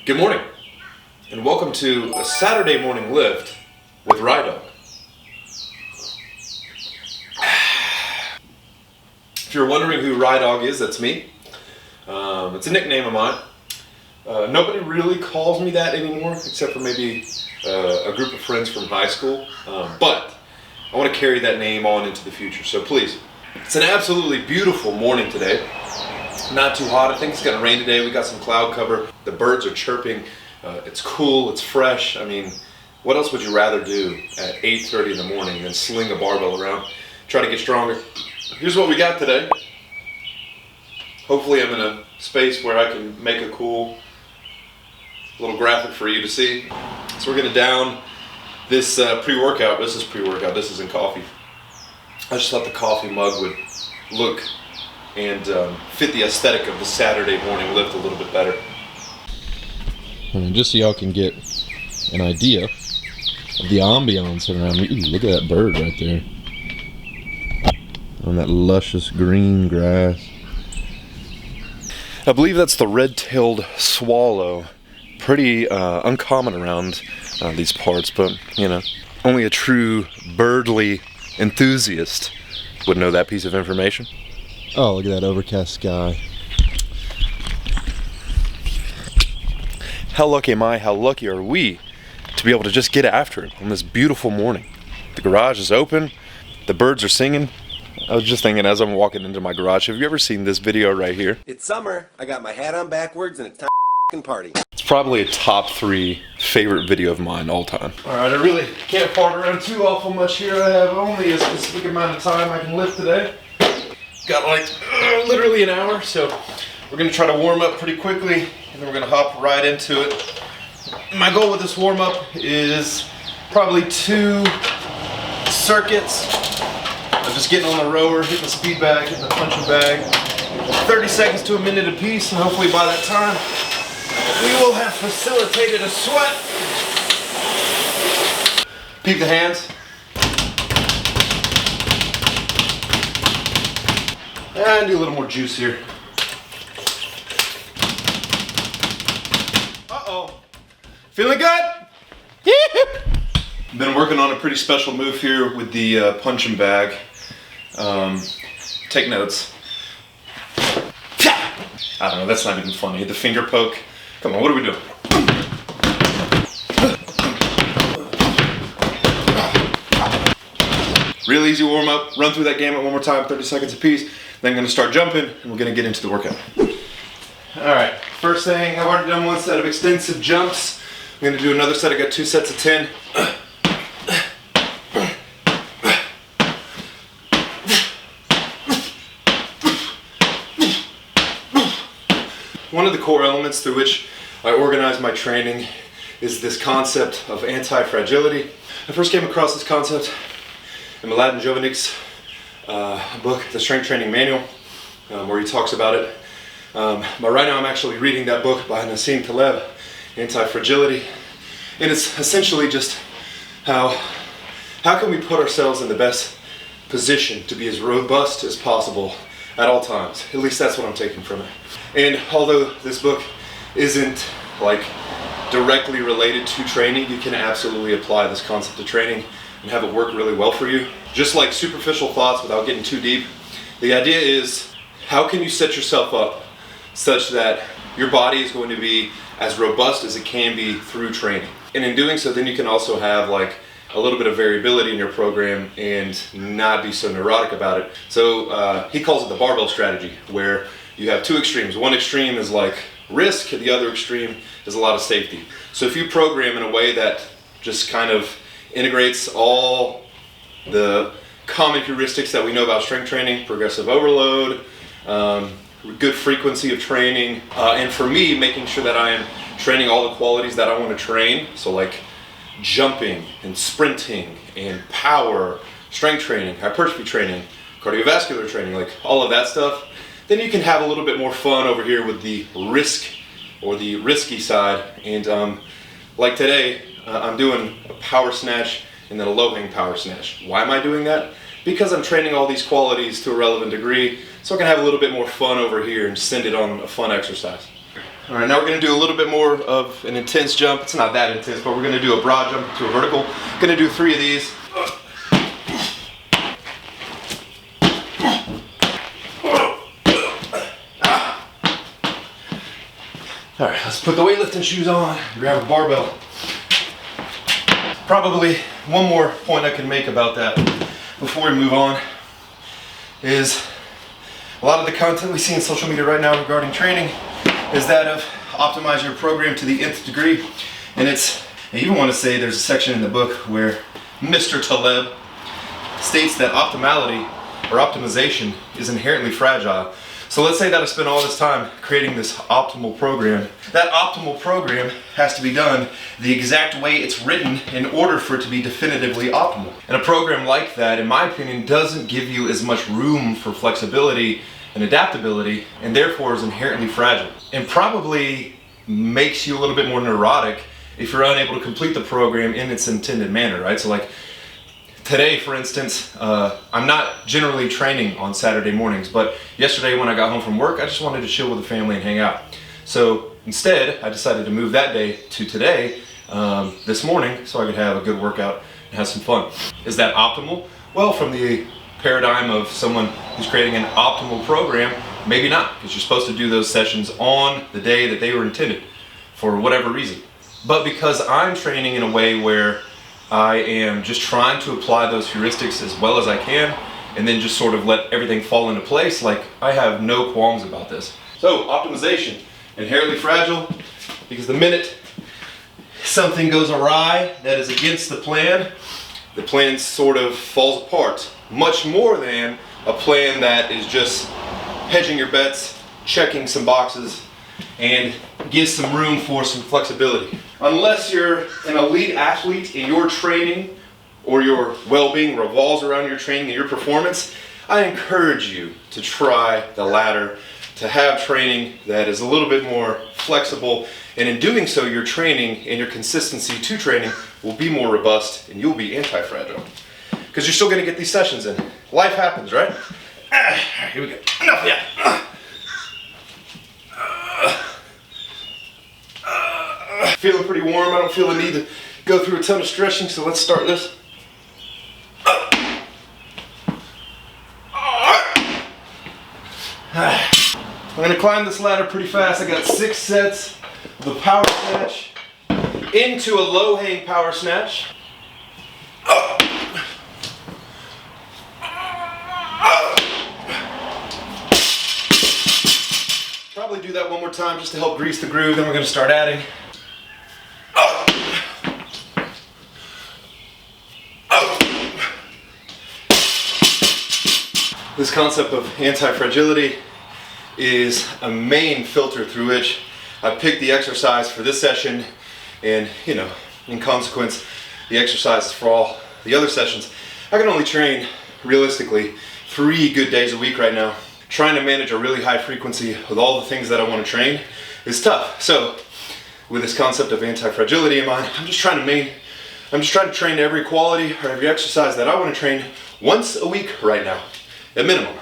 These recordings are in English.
Good morning, and welcome to a Saturday morning lift with Rydog. If you're wondering who Rydog is, that's me. It's a nickname of mine. Nobody really calls me that anymore, except for maybe a group of friends from high school. But I want to carry that name on into the future, so please. It's an absolutely beautiful morning today. Not too hot. I think it's going to rain today. We got some cloud cover. The birds are chirping. It's cool. It's fresh. I mean, what else would you rather do at 8:30 in the morning than sling a barbell around, try to get stronger? Here's what we got today. Hopefully I'm in a space where I can make a cool little graphic for you to see. So we're going to down this pre-workout. This is pre-workout. This isn't coffee. I just thought the coffee mug would look and fit the aesthetic of the Saturday morning lift a little bit better. Just so y'all can get an idea of the ambiance around me. Ooh, look at that bird right there on that luscious green grass. I believe that's the red-tailed swallow. Pretty uncommon around these parts, but you know, only a true birdly enthusiast would know that piece of information. Oh, look at that overcast sky. How lucky am I, how lucky are we to be able to just get after it on this beautiful morning. The garage is open, the birds are singing. I was just thinking as I'm walking into my garage, have you ever seen this video right here? It's summer, I got my hat on backwards, and it's time to party. It's probably a top 3 favorite video of mine all time. Alright, I really can't fart around too awful much here. I have only a specific amount of time I can lift today. Got like literally an hour, so we're going to try to warm up pretty quickly, and then we're going to hop right into it. My goal with this warm up is probably 2 circuits of just getting on the rower, hitting the speed bag, hitting the punching bag. 30 seconds to a minute apiece, and hopefully by that time we will have facilitated a sweat. Peep the hands. And do a little more juice here. Uh-oh. Feeling good? Been working on a pretty special move here with the punching bag. Take notes. I don't know, that's not even funny. The finger poke. Come on, what are we doing? Real easy warm up. Run through that gamut one more time, 30 seconds apiece. Then I'm going to start jumping, and we're going to get into the workout. Alright, first thing, I've already done 1 set of extensive jumps. I'm going to do another set. I got 2 sets of 10. One of the core elements through which I organize my training is this concept of antifragility. I first came across this concept in Mladen Jovanic's book, The Strength Training Manual, where he talks about it. But right now I'm actually reading that book by Nassim Taleb, Antifragility. And it's essentially just how can we put ourselves in the best position to be as robust as possible at all times. At least that's what I'm taking from it. And although this book isn't like directly related to training, you can absolutely apply this concept to training and have it work really well for you. Just like superficial thoughts without getting too deep, the idea is how can you set yourself up such that your body is going to be as robust as it can be through training. And in doing so, then you can also have like a little bit of variability in your program and not be so neurotic about it. So he calls it the barbell strategy, where you have 2 extremes. One extreme is like risk, and the other extreme is a lot of safety. So if you program in a way that just kind of integrates all the common heuristics that we know about strength training, progressive overload, good frequency of training, and for me, making sure that I am training all the qualities that I want to train, so like jumping and sprinting and power, strength training, hypertrophy training, cardiovascular training, like all of that stuff, then you can have a little bit more fun over here with the risk or the risky side. And like today, I'm doing a power snatch and then a low hang power snatch. Why am I doing that? Because I'm training all these qualities to a relevant degree, so I can have a little bit more fun over here and send it on a fun exercise. All right, now we're gonna do a little bit more of an intense jump. It's not that intense, but we're gonna do a broad jump to a vertical. Gonna do 3 of these. All right, let's put the weightlifting shoes on, grab a barbell. Probably one more point I can make about that before we move on is a lot of the content we see in social media right now regarding training is that of optimize your program to the nth degree. And I even want to say there's a section in the book where Mr. Taleb states that optimality or optimization is inherently fragile. So let's say that I spent all this time creating this optimal program. That optimal program has to be done the exact way it's written in order for it to be definitively optimal. And a program like that, in my opinion, doesn't give you as much room for flexibility and adaptability, and therefore is inherently fragile. And probably makes you a little bit more neurotic if you're unable to complete the program in its intended manner, right? So like today, for instance, I'm not generally training on Saturday mornings, but yesterday when I got home from work, I just wanted to chill with the family and hang out. So instead, I decided to move that day to today, this morning, so I could have a good workout and have some fun. Is that optimal? Well, from the paradigm of someone who's creating an optimal program, maybe not, because you're supposed to do those sessions on the day that they were intended for whatever reason. But because I'm training in a way where I am just trying to apply those heuristics as well as I can, and then just sort of let everything fall into place, like I have no qualms about this. So optimization, inherently fragile, because the minute something goes awry that is against the plan sort of falls apart, much more than a plan that is just hedging your bets, checking some boxes, and gives some room for some flexibility. Unless you're an elite athlete and your training or your well-being revolves around your training and your performance, I encourage you to try the latter, to have training that is a little bit more flexible, and in doing so, your training and your consistency to training will be more robust and you'll be anti-fragile. Because you're still going to get these sessions in. Life happens, right? Here we go. Enough of that. Feeling pretty warm. I don't feel the need to go through a ton of stretching, so let's start this. I'm going to climb this ladder pretty fast. I got 6 sets of the power snatch into a low hang power snatch. Probably do that one more time just to help grease the groove, then we're going to start adding. This concept of anti-fragility is a main filter through which I picked the exercise for this session, and in consequence, the exercises for all the other sessions. I can only train realistically 3 good days a week right now. Trying to manage a really high frequency with all the things that I want to train is tough. So with this concept of anti-fragility in mind, I'm just trying to train every quality or every exercise that I want to train once a week right now, at minimum.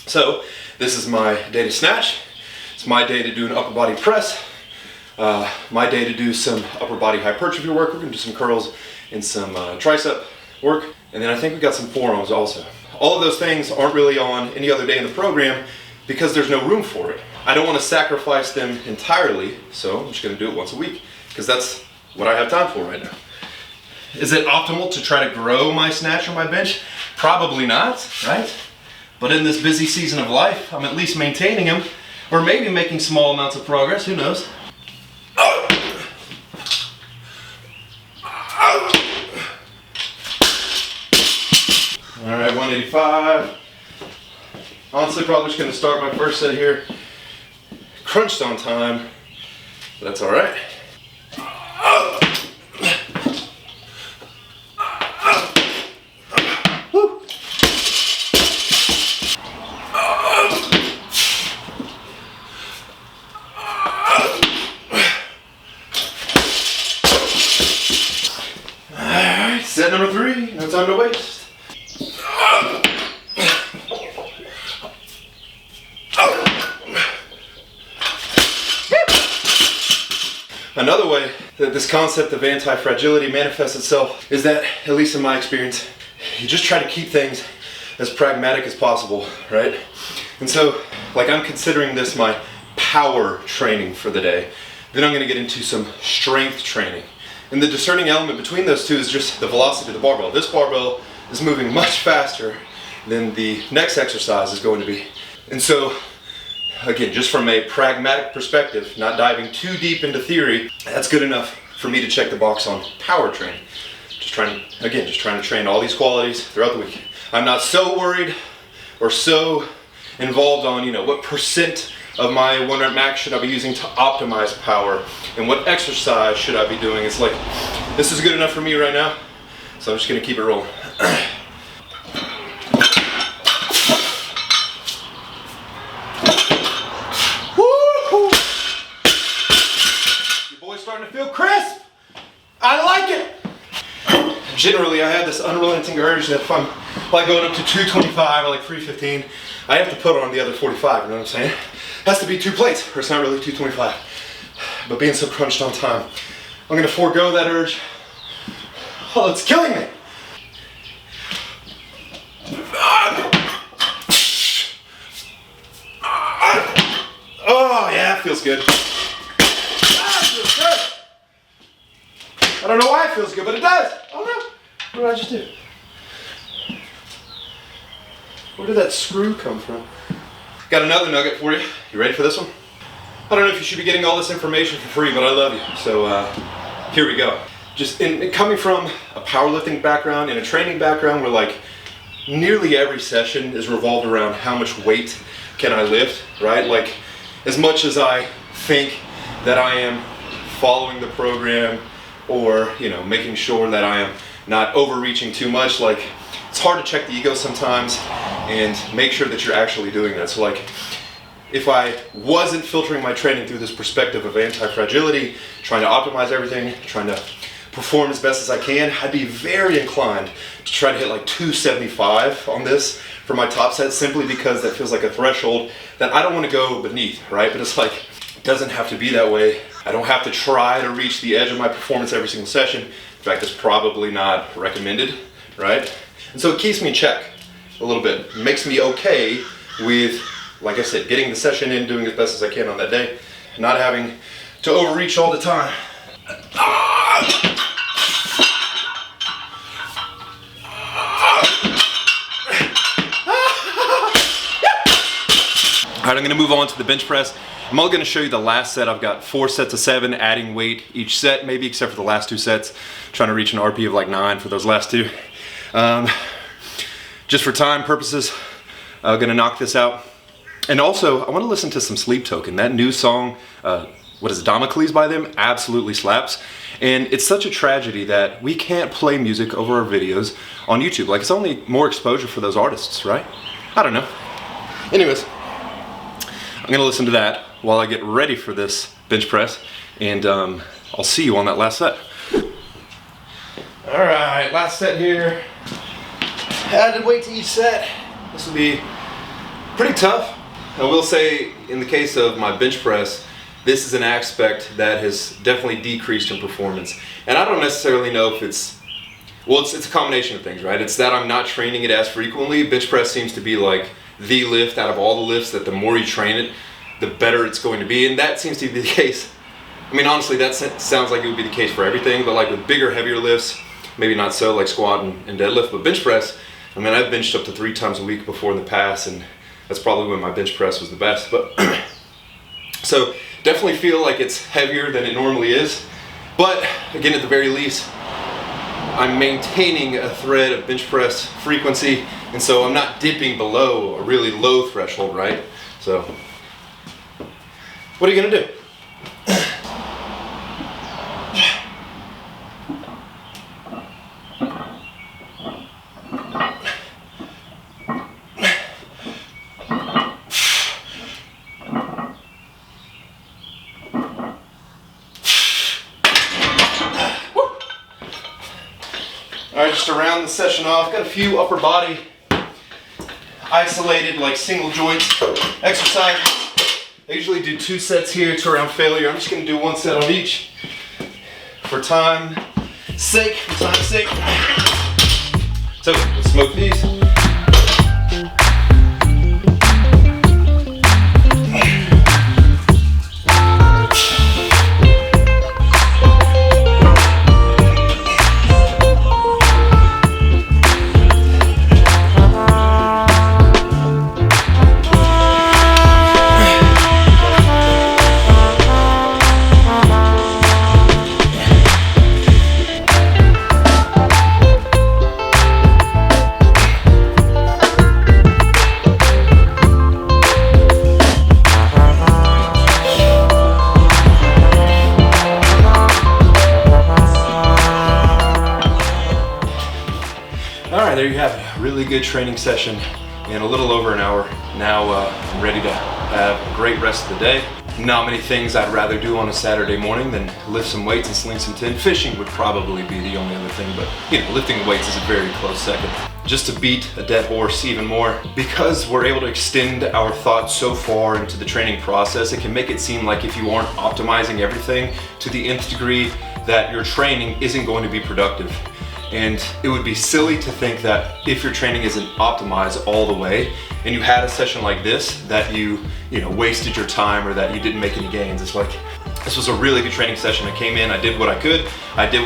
So this is my day to snatch. It's my day to do an upper body press. My day to do some upper body hypertrophy work. We're going to do some curls and some tricep work. And then I think we got some forearms also. All of those things aren't really on any other day in the program because there's no room for it. I don't want to sacrifice them entirely, so I'm just going to do it once a week because that's what I have time for right now. Is it optimal to try to grow my snatch or my bench? Probably not, right? But in this busy season of life, I'm at least maintaining them, or maybe making small amounts of progress, who knows? All right, 185. Honestly, probably just going to start my first set here. Crunched on time, but that's all right. Woo. All right, set number 3. No time to waste. Another way that this concept of anti-fragility manifests itself is that, at least in my experience, you just try to keep things as pragmatic as possible, right? And so, like, I'm considering this my power training for the day. Then I'm gonna get into some strength training. And the discerning element between those two is just the velocity of the barbell. This barbell is moving much faster than the next exercise is going to be. And so, again, just from a pragmatic perspective, not diving too deep into theory, that's good enough for me to check the box on power training. Just trying to train all these qualities throughout the week. I'm not so worried or so involved on, what percent of my 1 rep max should I be using to optimize power, and what exercise should I be doing. It's like, this is good enough for me right now, so I'm just gonna keep it rolling. Woo-hoo. Your boy's starting to feel crisp. I like it. Generally, I have this unrelenting urge that if I'm like going up to 225 or like 315, I have to put on the other 45, you know what I'm saying? It has to be 2 plates, or it's not really 225. But being so crunched on time, I'm gonna forego that urge. Oh, it's killing me. Oh, yeah, it feels good. Ah, it feels good. I don't know why it feels good, but it does. Oh no. What did I just do? Where did that screw come from? Got another nugget for you. You ready for this one? I don't know if you should be getting all this information for free, but I love you. So here we go. Just coming from a powerlifting background and a training background where like nearly every session is revolved around how much weight can I lift, right? Like as much as I think that I am following the program or making sure that I am not overreaching too much, like it's hard to check the ego sometimes and make sure that you're actually doing that. So like if I wasn't filtering my training through this perspective of anti-fragility, trying to optimize everything, trying to perform as best as I can, I'd be very inclined to try to hit like 275 on this for my top set, simply because that feels like a threshold that I don't want to go beneath, right? But it's like, it doesn't have to be that way. I don't have to try to reach the edge of my performance every single session. In fact, it's probably not recommended, right? And so it keeps me in check a little bit. It makes me okay with, like I said, getting the session in, doing as best as I can on that day, not having to overreach all the time. All right, I'm gonna move on to the bench press. I'm only gonna show you the last set. I've got 4 sets of 7, adding weight each set, maybe except for the last 2 sets. Trying to reach an RP of like 9 for those last 2. Just for time purposes, I'm gonna knock this out. And also, I wanna listen to some Sleep Token. That new song, what is it, Damocles by them, absolutely slaps. And it's such a tragedy that we can't play music over our videos on YouTube. Like, it's only more exposure for those artists, right? I don't know. Anyways, I'm gonna listen to that while I get ready for this bench press, and I'll see you on that last set. All right, last set here. Added weight to each set. This will be pretty tough. I will say, in the case of my bench press, this is an aspect that has definitely decreased in performance. And I don't necessarily know if it's a combination of things, right? It's that I'm not training it as frequently. Bench press seems to be like the lift out of all the lifts, that the more you train it, the better it's going to be. And that seems to be the case. I mean, honestly, that sounds like it would be the case for everything, but like with bigger, heavier lifts, maybe not so, like squat and deadlift, but bench press, I mean, I've benched up to 3 times a week before in the past, and that's probably when my bench press was the best. But so definitely feel like it's heavier than it normally is. But again, at the very least, I'm maintaining a thread of bench press frequency, and so I'm not dipping below a really low threshold, right? So what are you gonna do? Alright, just to round the session off, got a few upper body isolated, like single joints exercises I usually do 2 sets here to around failure. I'm just gonna do 1 set on each. For time's sake. So let's smoke these. Alright, there you have it. A really good training session in a little over an hour. Now I'm ready to have a great rest of the day. Not many things I'd rather do on a Saturday morning than lift some weights and sling some tin. Fishing would probably be the only other thing, but lifting weights is a very close second. Just to beat a dead horse even more, because we're able to extend our thoughts so far into the training process, it can make it seem like if you aren't optimizing everything to the nth degree, that your training isn't going to be productive. And it would be silly to think that if your training isn't optimized all the way and you had a session like this, that you wasted your time or that you didn't make any gains. It's like, this was a really good training session. I came in, I did what I could, I did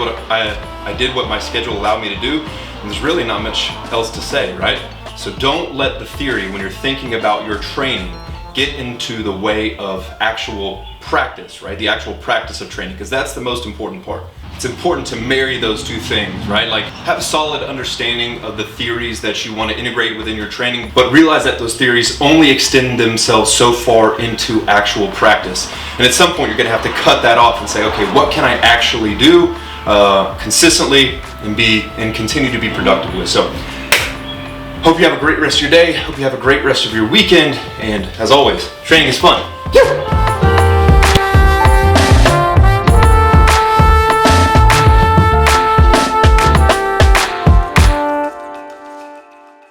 what my schedule allowed me to do, and there's really not much else to say, right? So don't let the theory, when you're thinking about your training, get into the way of actual practice, right? The actual practice of training, because that's the most important part. It's important to marry those two things, right? Like, have a solid understanding of the theories that you want to integrate within your training, but realize that those theories only extend themselves so far into actual practice. And at some point, you're going to have to cut that off and say, okay, what can I actually do consistently and continue to be productive with? So, hope you have a great rest of your day. Hope you have a great rest of your weekend. And as always, training is fun.